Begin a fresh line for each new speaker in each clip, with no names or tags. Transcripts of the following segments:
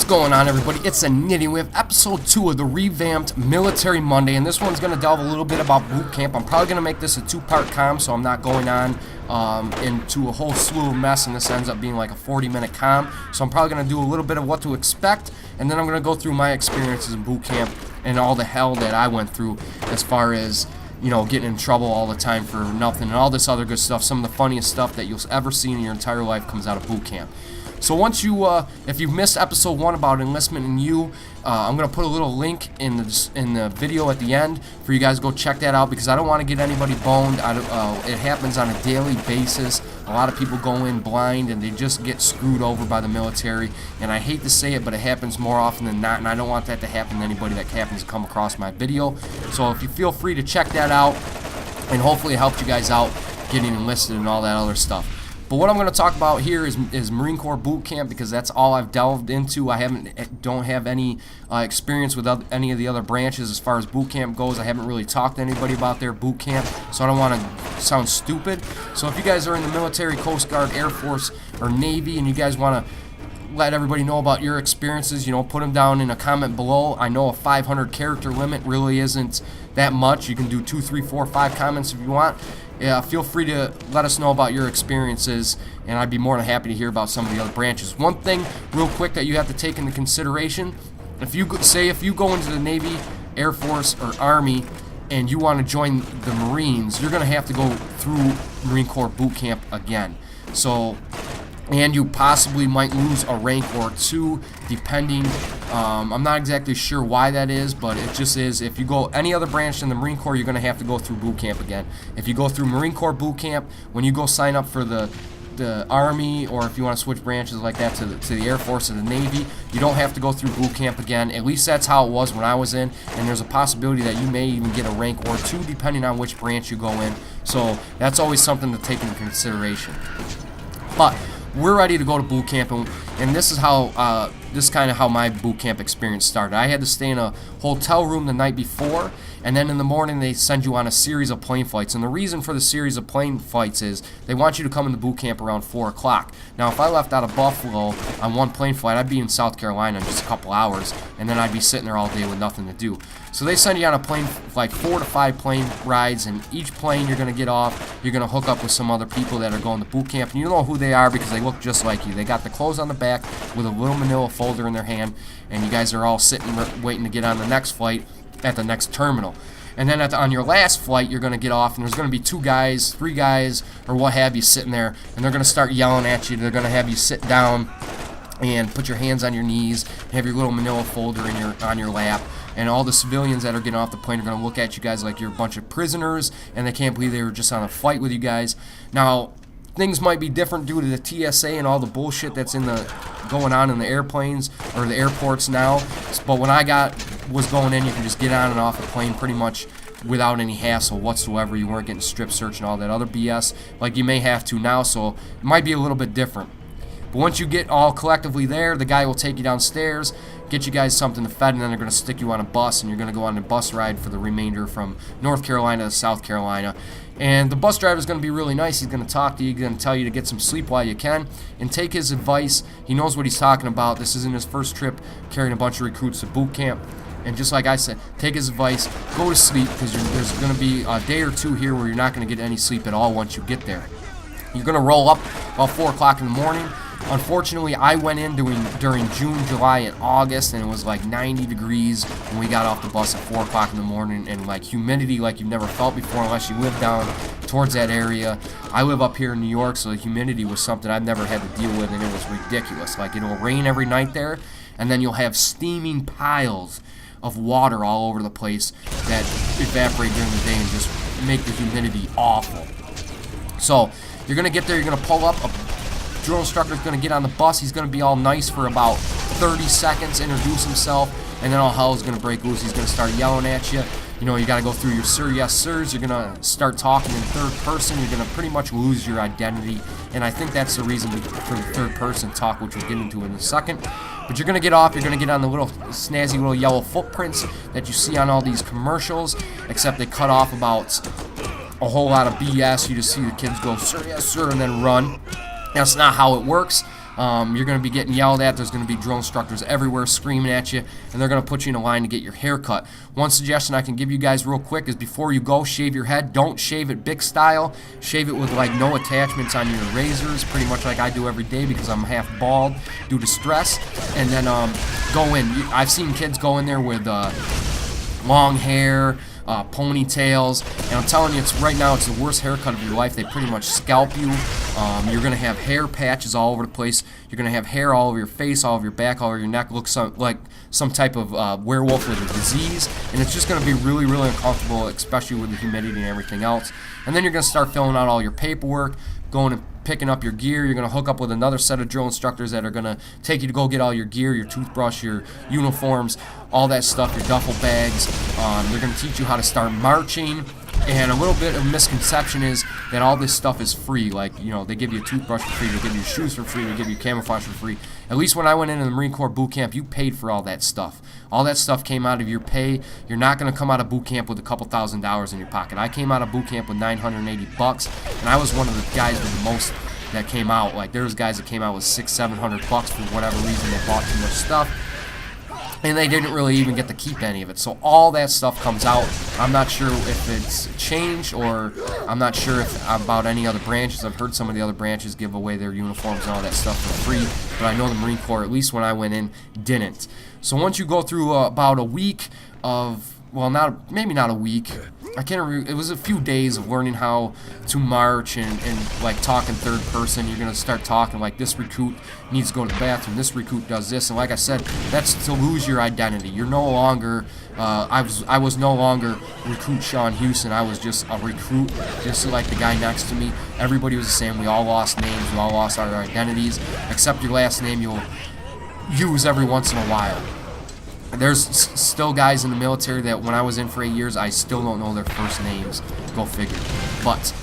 going on, everybody? It's TheNidien. We have episode 2 of the revamped Military Monday, and this one's going to delve a little bit about boot camp. I'm probably going to make this a 2-part comm, so I'm not going on into a whole slew of mess, and this ends up being like a 40-minute comm. So I'm probably going to do a little bit of what to expect, and then I'm going to go through my experiences in boot camp and all the hell that I went through as far as, you know, getting in trouble all the time for nothing and all this other good stuff. Some of the funniest stuff that you'll ever see in your entire life comes out of boot camp. So once you, if you've missed episode 1 about enlistment and you, I'm gonna put a little link in the video at the end for you guys to go check that out, because I don't want to get anybody boned. It happens on a daily basis. A lot of people go in blind and they just get screwed over by the military. And I hate to say it, but it happens more often than not, and I don't want that to happen to anybody that happens to come across my video. So if you feel free to check that out, and hopefully it helped you guys out getting enlisted and all that other stuff. But what I'm going to talk about here is Marine Corps boot camp, because that's all I've delved into. I don't have any experience with any of the other branches as far as boot camp goes. I haven't really talked to anybody about their boot camp, so I don't want to sound stupid. So if you guys are in the military, Coast Guard, Air Force, or Navy, and you guys want to let everybody know about your experiences, you know, put them down in a comment below. I know a 500 character limit really isn't that much. You can do 2, 3, 4, 5 comments if you want. Yeah, feel free to let us know about your experiences, and I'd be more than happy to hear about some of the other branches. One thing real quick that you have to take into consideration: if you go into the Navy, Air Force, or Army and you want to join the Marines, you're going to have to go through Marine Corps boot camp again. And you possibly might lose a rank or 2 depending. I'm not exactly sure why that is, but it just is. If you go any other branch in the Marine Corps, you're going to have to go through boot camp again. If you go through Marine Corps boot camp, when you go sign up for the Army, or if you want to switch branches like that to the Air Force or the Navy, you don't have to go through boot camp again. At least that's how it was when I was in, and there's a possibility that you may even get a rank or 2 depending on which branch you go in. So that's always something to take into consideration. But we're ready to go to boot camp, and this is how kind of how my boot camp experience started. I had to stay in a hotel room the night before, and then in the morning they send you on a series of plane flights. And the reason for the series of plane flights is they want you to come into boot camp around 4 o'clock. Now, if I left out of Buffalo on one plane flight, I'd be in South Carolina in just a couple hours, and then I'd be sitting there all day with nothing to do. So they send you on a plane, like 4 to 5 plane rides, and each plane you're going to get off, you're going to hook up with some other people that are going to boot camp, and you know who they are because they look just like you. They got the clothes on the back with a little manila folder in their hand, and you guys are all sitting waiting to get on the next flight at the next terminal. And then on your last flight, you're going to get off, and there's going to be 2 guys, 3 guys, or what have you sitting there, and they're going to start yelling at you. They're going to have you sit down and put your hands on your knees, have your little manila folder on your lap, and all the civilians that are getting off the plane are going to look at you guys like you're a bunch of prisoners, and they can't believe they were just on a flight with you guys. Now, things might be different due to the TSA and all the bullshit that's going on in the airplanes or the airports now. But when I was going in, you can just get on and off the plane pretty much without any hassle whatsoever. You weren't getting strip searched and all that other BS like you may have to now, so it might be a little bit different. But once you get all collectively there, the guy will take you downstairs, get you guys something to fed, and then they're going to stick you on a bus, and you're going to go on a bus ride for the remainder from North Carolina to South Carolina. And the bus driver is going to be really nice. He's going to talk to you. He's going to tell you to get some sleep while you can and take his advice. He knows what he's talking about. This isn't his first trip carrying a bunch of recruits to boot camp. And just like I said, take his advice, go to sleep, because there's going to be a day or 2 here where you're not going to get any sleep at all once you get there. You're going to roll up about 4 o'clock in the morning. Unfortunately, I went in during June, July, and August, and it was like 90 degrees when we got off the bus at 4 o'clock in the morning, and like humidity like you've never felt before unless you live down towards that area. I live up here in New York, so the humidity was something I've never had to deal with, and it was ridiculous. Like, it'll rain every night there, and then you'll have steaming piles of water all over the place that evaporate during the day and just make the humidity awful. So you're going to get there, you're going to pull up. Drill instructor is going to get on the bus. He's going to be all nice for about 30 seconds, introduce himself, and then all hell is going to break loose. He's going to start yelling at you. You know, you got to go through your sir, yes, sirs. You're going to start talking in third person. You're going to pretty much lose your identity, and I think that's the reason for the third person talk, which we'll get into in a second. But you're going to get off. You're going to get on the little snazzy little yellow footprints that you see on all these commercials, except they cut off about a whole lot of BS. You just see the kids go, sir, yes, sir, and then run. That's not how it works. You're going to be getting yelled at. There's going to be drill instructors everywhere screaming at you, and they're going to put you in a line to get your hair cut. One suggestion I can give you guys real quick is before you go, shave your head. Don't shave it big style. Shave it with like no attachments on your razors, pretty much like I do every day because I'm half bald due to stress. And then go in. I've seen kids go in there with long hair, ponytails, and I'm telling you, right now it's the worst haircut of your life. They pretty much scalp you. You're gonna have hair patches all over the place. You're gonna have hair all over your face, all over your back, all over your neck. Looks like some type of werewolf with a disease, and it's just gonna be really, really uncomfortable, especially with the humidity and everything else. And then you're gonna start filling out all your paperwork, going and picking up your gear. You're going to hook up with another set of drill instructors that are going to take you to go get all your gear, your toothbrush, your uniforms, all that stuff, your duffel bags. They're going to teach you how to start marching. And a little bit of misconception is that all this stuff is free. Like, you know, they give you a toothbrush for free, they give you shoes for free, they give you camouflage for free. At least when I went into the Marine Corps boot camp, you paid for all that stuff. All that stuff came out of your pay. You're not going to come out of boot camp with a couple $1,000s in your pocket. I came out of boot camp with $980, and I was one of the guys with the most that came out. Like, there was guys that came out with $600-700 for whatever reason. They bought too much stuff, and they didn't really even get to keep any of it. So all that stuff comes out. I'm not sure if it's changed, or I'm not sure about any other branches. I've heard some of the other branches give away their uniforms and all that stuff for free, but I know the Marine Corps, at least when I went in, didn't. So once you go through about a week of, well, maybe not a week, I can't remember, it was a few days of learning how to march and like talk in third person. You're going to start talking like, this recruit needs to go to the bathroom, this recruit does this, and like I said, that's to lose your identity. You're no longer, I was no longer recruit Sean Houston. I was just a recruit, just like the guy next to me. Everybody was the same. We all lost names, we all lost our identities, except your last name you'll use every once in a while. There's still guys in the military that when I was in for 8 years, I still don't know their first names. Go figure. But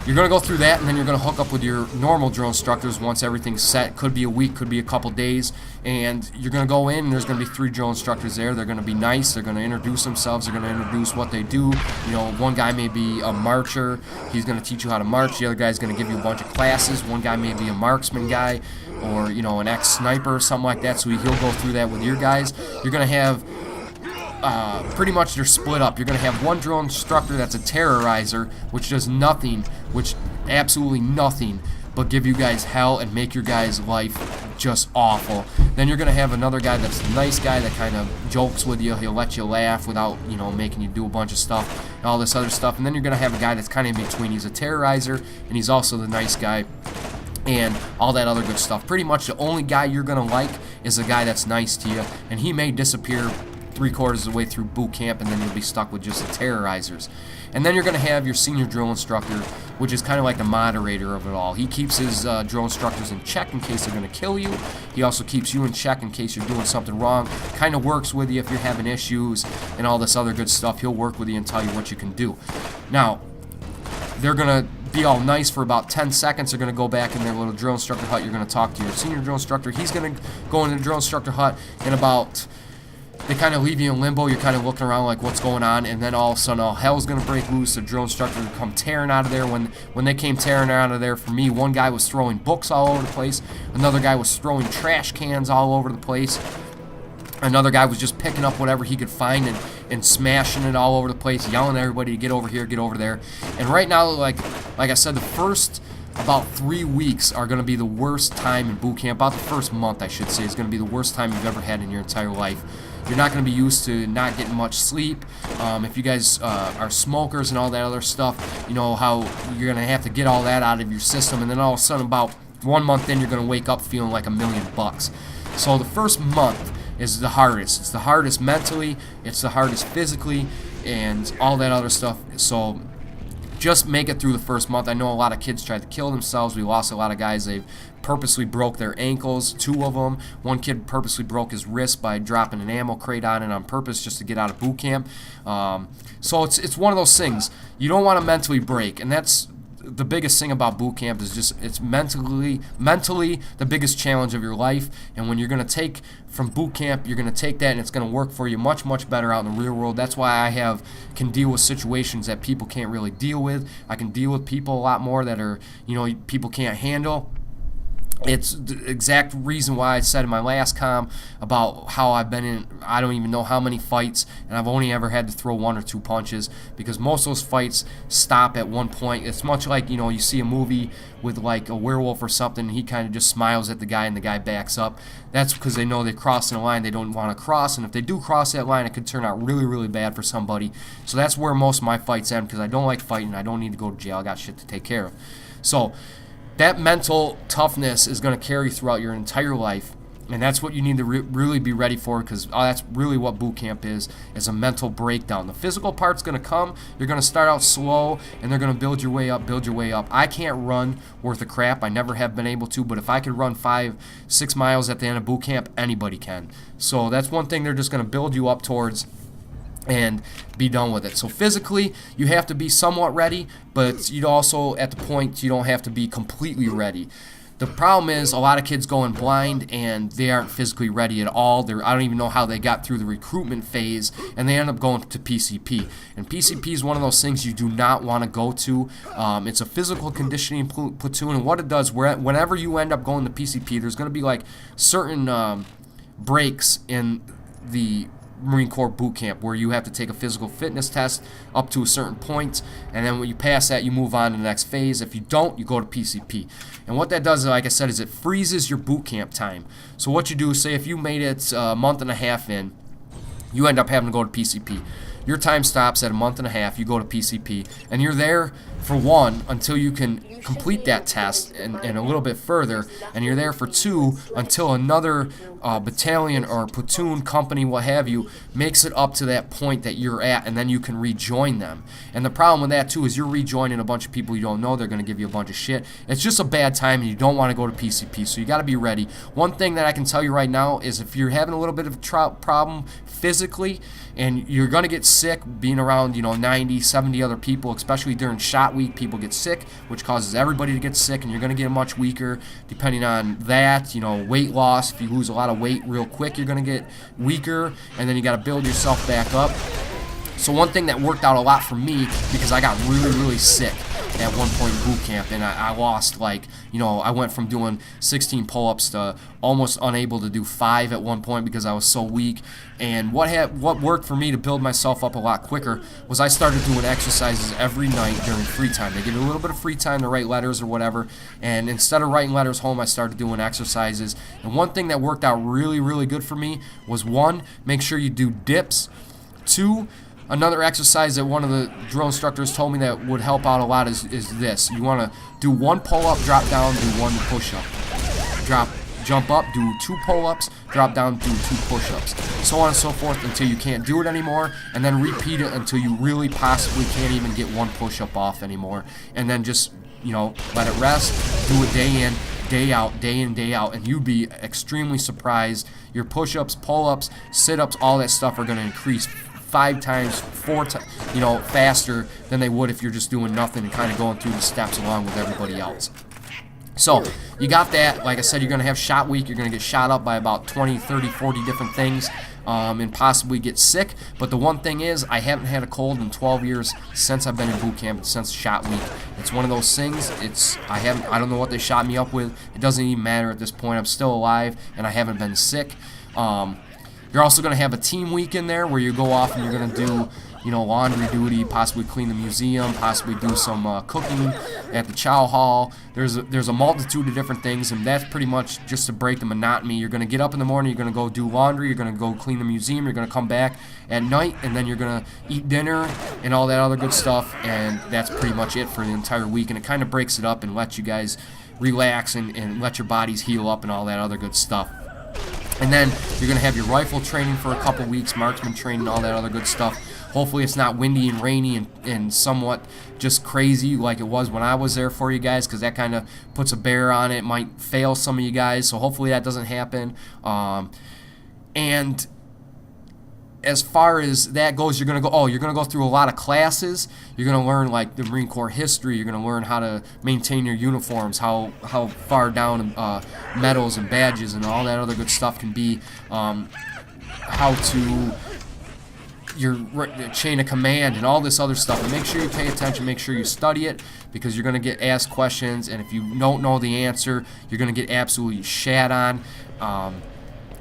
you're going to go through that, and then you're going to hook up with your normal drill instructors once everything's set. Could be a week, could be a couple days. And you're going to go in, and there's going to be 3 drill instructors there. They're going to be nice. They're going to introduce themselves. They're going to introduce what they do. You know, one guy may be a marcher. He's going to teach you how to march. The other guy's going to give you a bunch of classes. One guy may be a marksman guy, or, you know, an ex-sniper or something like that, so he'll go through that with your guys. You're going to have, pretty much they're split up. You're going to have one drill instructor that's a terrorizer, which does nothing, absolutely nothing, but give you guys hell and make your guys' life just awful. Then you're going to have another guy that's a nice guy that kind of jokes with you. He'll let you laugh without, you know, making you do a bunch of stuff and all this other stuff. And then you're going to have a guy that's kind of in between. He's a terrorizer, and he's also the nice guy, and all that other good stuff. Pretty much the only guy you're going to like is the guy that's nice to you, and he may disappear 3/4 of the way through boot camp, and then you'll be stuck with just the terrorizers. And then you're going to have your senior drill instructor, which is kind of like the moderator of it all. He keeps his drill instructors in check in case they're going to kill you. He also keeps you in check in case you're doing something wrong. Kind of works with you if you're having issues and all this other good stuff. He'll work with you and tell you what you can do. Now, they're going to be all nice for about 10 seconds. They're going to go back in their little drill instructor hut. You're going to talk to your senior drill instructor. He's going to go into the drill instructor hut, and they kind of leave you in limbo. You're kind of looking around like, what's going on? And then all of a sudden, all hell's going to break loose. The drill instructor will come tearing out of there. When they came tearing out of there, for me, one guy was throwing books all over the place. Another guy was throwing trash cans all over the place. Another guy was just picking up whatever he could find and smashing it all over the place, yelling at everybody to get over here, get over there. And right now, like I said, the first about 3 weeks are going to be the worst time in boot camp. About the first month, I should say, is going to be the worst time you've ever had in your entire life. You're not going to be used to not getting much sleep. If you guys are smokers and all that other stuff, you know how you're going to have to get all that out of your system. And then all of a sudden, about 1 month in, you're going to wake up feeling like $1,000,000. So the first month is the hardest. It's the hardest mentally, it's the hardest physically, and all that other stuff. So just make it through the first month. I know a lot of kids tried to kill themselves. We lost a lot of guys. They've purposely broke their ankles, 2 of them. One kid purposely broke his wrist by dropping an ammo crate on it on purpose just to get out of boot camp. So it's one of those things. You don't want to mentally break, and that's the biggest thing about boot camp is just it's mentally the biggest challenge of your life. And when you're going to take from boot camp, you're going to take that and it's going to work for you much, much better out in the real world. That's why I can deal with situations that people can't really deal with. I can deal with people a lot more that are, you know, people can't handle. It's the exact reason why I said in my last comm about how I've been in, I don't even know how many fights, and I've only ever had to throw 1 or 2 punches, because most of those fights stop at one point. It's much like, you see a movie with like a werewolf or something, and he kind of just smiles at the guy and the guy backs up. That's because they know they're crossing a line they don't want to cross, and if they do cross that line, it could turn out really, really bad for somebody. So that's where most of my fights end, because I don't like fighting. I don't need to go to jail. I got shit to take care of. So that mental toughness is going to carry throughout your entire life, and that's what you need to really be ready for, because that's really what boot camp is a mental breakdown. The physical part's going to come. You're going to start out slow, and they're going to build your way up. I can't run worth of crap. I never have been able to, but if I could run 5-6 miles at the end of boot camp, anybody can. So that's one thing they're just going to build you up towards and be done with it. So physically, you have to be somewhat ready, but you also, at the point, you don't have to be completely ready. The problem is a lot of kids go in blind and they aren't physically ready at all. I don't even know how they got through the recruitment phase, and they end up going to PCP. And PCP is one of those things you do not want to go to. It's a physical conditioning platoon, and what it does, whenever you end up going to PCP, there's going to be like certain breaks in the Marine Corps boot camp where you have to take a physical fitness test up to a certain point, and then when you pass that, you move on to the next phase. If you don't, you go to PCP. And what that does, like I said, is it freezes your boot camp time. So what you do, say if you made it a month and a half in, you end up having to go to PCP. Your time stops at a month and a half. You go to PCP, and you're there for 1 until you can complete that test, and a little bit further, and you're there for 2 until another battalion or platoon, company, what have you, makes it up to that point that you're at, and then you can rejoin them. And the problem with that too is you're rejoining a bunch of people you don't know. They're going to give you a bunch of shit. It's just a bad time, and you don't want to go to PCP, so you got to be ready. One thing that I can tell you right now is if you're having a little bit of a problem physically, and you're going to get sick being around 90, 70 other people, especially during shot week, people get sick, which causes everybody to get sick, and you're going to get much weaker depending on that. Weight loss, if you lose a lot of weight real quick, you're going to get weaker, and then you got to build yourself back up. So one thing that worked out a lot for me, because I got really, really sick at one point in boot camp, and I lost I went from doing 16 pull-ups to almost unable to do 5 at one point because I was so weak. And what worked for me to build myself up a lot quicker was I started doing exercises every night during free time. They give you a little bit of free time to write letters or whatever, and instead of writing letters home, I started doing exercises. And one thing that worked out really, really good for me was 1, make sure you do dips. 2, another exercise that one of the drill instructors told me that would help out a lot is this. You want to do 1 pull-up, drop down, do 1 push-up. Jump up, do 2 pull-ups, drop down, do 2 push-ups. So on and so forth until you can't do it anymore, and then repeat it until you really possibly can't even get 1 push-up off anymore. And then just, let it rest, do it day in, day out, day in, day out, and you'd be extremely surprised. Your push-ups, pull-ups, sit-ups, all that stuff are going to increase 5 times, 4 times, faster than they would if you're just doing nothing and kind of going through the steps along with everybody else. So you got that. Like I said, you're going to have shot week. You're going to get shot up by about 20, 30, 40 different things, and possibly get sick. But the one thing is, I haven't had a cold in 12 years since I've been in boot camp, since shot week. It's one of those things. I don't know what they shot me up with. It doesn't even matter at this point. I'm still alive, and I haven't been sick. You're also going to have a team week in there where you go off and you're going to do, laundry duty, possibly clean the museum, possibly do some cooking at the chow hall. There's a multitude of different things, and that's pretty much just to break the monotony. You're going to get up in the morning, you're going to go do laundry, you're going to go clean the museum, you're going to come back at night, and then you're going to eat dinner and all that other good stuff, and that's pretty much it for the entire week. And it kind of breaks it up and lets you guys relax and let your bodies heal up and all that other good stuff. And then you're going to have your rifle training for a couple weeks, marksman training, all that other good stuff. Hopefully it's not windy and rainy and somewhat just crazy like it was when I was there for you guys, because that kind of puts a bear on it. It might fail some of you guys, so hopefully that doesn't happen. And as far as that goes, you're going to go through a lot of classes. You're going to learn like the Marine Corps history. You're going to learn how to maintain your uniforms, how far down medals and badges and all that other good stuff can be, how to chain of command and all this other stuff. And make sure you pay attention, make sure you study it, because you're going to get asked questions, and if you don't know the answer, you're going to get absolutely shat on.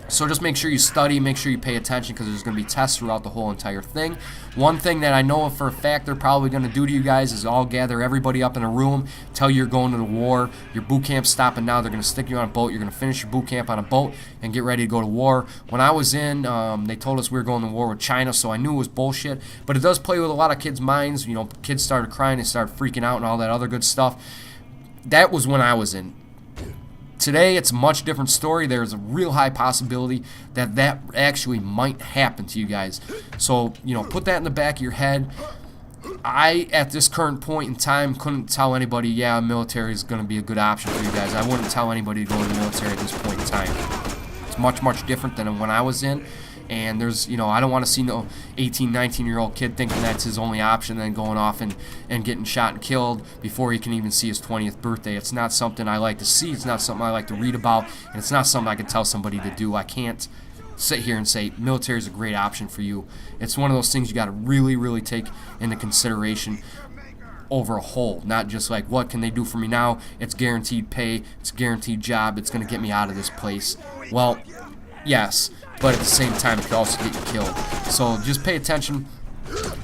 So just make sure you study, make sure you pay attention, because there's going to be tests throughout the whole entire thing. One thing that I know for a fact they're probably going to do to you guys is all gather everybody up in a room, tell you you're going to the war, your boot camp's stopping now, they're going to stick you on a boat, you're going to finish your boot camp on a boat and get ready to go to war. When I was in, they told us we were going to war with China, so I knew it was bullshit, but it does play with a lot of kids' minds. You know, kids started crying, they started freaking out and all that other good stuff. That was when I was in. Today, it's a much different story. There's a real high possibility that that actually might happen to you guys. So, you know, put that in the back of your head. I, at this current point in time, couldn't tell anybody, yeah, military is going to be a good option for you guys. I wouldn't tell anybody to go to the military at this point in time. It's much, much different than when I was in. And there's, you know, I don't want to see no 18, 19-year-old kid thinking that's his only option, then going off and getting shot and killed before he can even see his 20th birthday. It's not something I like to see. It's not something I like to read about. And it's not something I can tell somebody to do. I can't sit here and say military is a great option for you. It's one of those things you got to really, really take into consideration over a whole, not just like, what can they do for me now? It's guaranteed pay. It's a guaranteed job. It's going to get me out of this place. Well, yes, but at the same time, it could also get you killed. So just pay attention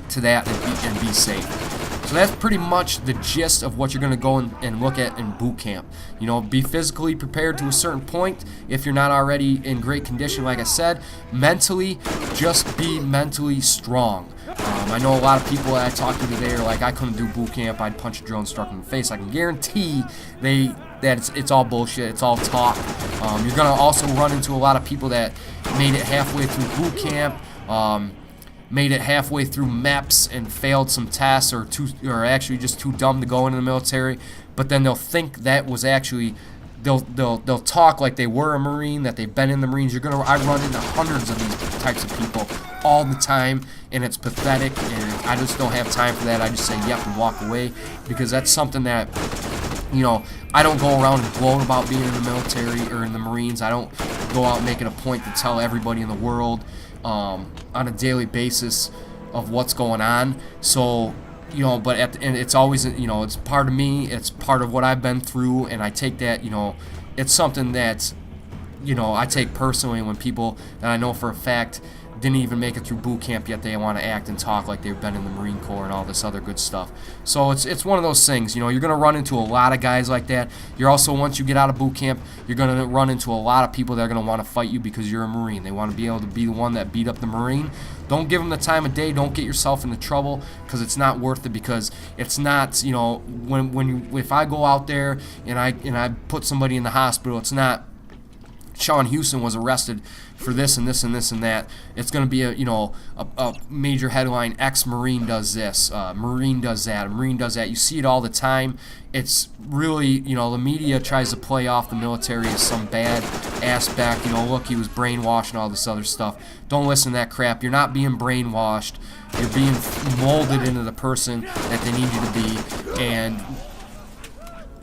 to that and be safe. So that's pretty much the gist of what you're going to go and look at in boot camp. You know, be physically prepared to a certain point if you're not already in great condition, like I said. Mentally, just be mentally strong. I know a lot of people that I talked to today are like, I couldn't do boot camp, I'd punch a drone struck in the face. I can guarantee that it's all bullshit, it's all talk. You're going to also run into a lot of people that made it halfway through boot camp, made it halfway through MEPS and failed some tests, or actually just too dumb to go into the military, but then they'll think that was actually, they'll talk like they were a Marine, that they've been in the Marines. I run into hundreds of these types of people all the time, and it's pathetic, and I just don't have time for that. I just say yep and walk away, because that's something that, you know, I don't go around and gloat about being in the military or in the Marines. I don't go out making a point to tell everybody in the world on a daily basis of what's going on. So, you know, but at the end, it's always, you know, it's part of me, it's part of what I've been through, and I take that, you know, it's something that, you know, I take personally when people that I know for a fact didn't even make it through boot camp yet they want to act and talk like they've been in the Marine Corps and all this other good stuff. So it's one of those things, you know, you're going to run into a lot of guys like that. You're also, once you get out of boot camp, you're going to run into a lot of people that are going to want to fight you because you're a Marine. They want to be able to be the one that beat up the Marine. Don't give them the time of day. Don't get yourself into trouble, because it's not worth it, because it's not, you know, if I go out there and I put somebody in the hospital, it's not Sean Houston was arrested for this and this and this and that. It's going to be a major headline, ex-Marine does this, Marine does that, Marine does that. You see it all the time. It's really, you know, the media tries to play off the military as some bad aspect. You know, look, he was brainwashed and all this other stuff. Don't listen to that crap. You're not being brainwashed. You're being molded into the person that they need you to be, and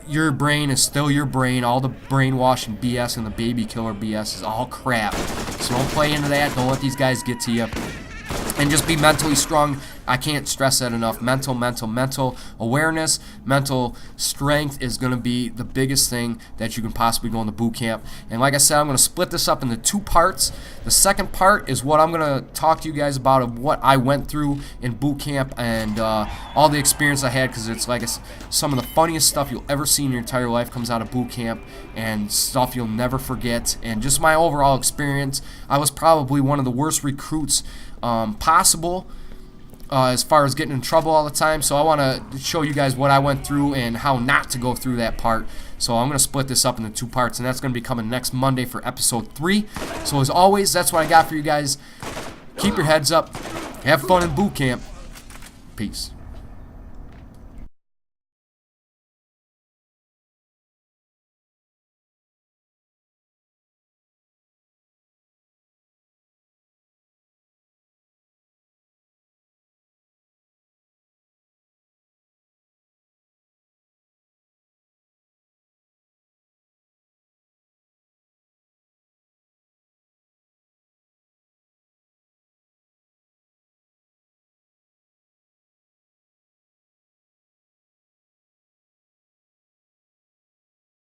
your brain is still your brain. All the brainwashing BS and the baby killer BS is all crap. So don't play into that. Don't let these guys get to you. And just be mentally strong. I can't stress that enough. Mental awareness, mental strength is going to be the biggest thing that you can possibly go into boot camp. And like I said, I'm going to split this up into 2 parts. The second part is what I'm going to talk to you guys about, of what I went through in boot camp and all the experience I had, because it's like some of the funniest stuff you'll ever see in your entire life comes out of boot camp, and stuff you'll never forget. And just my overall experience, I was probably one of the worst recruits possible, as far as getting in trouble all the time. So I want to show you guys what I went through and how not to go through that part. So I'm going to split this up into 2 parts, and that's going to be coming next Monday for episode 3. So as always, that's what I got for you guys. Keep your heads up. Have fun in boot camp. Peace.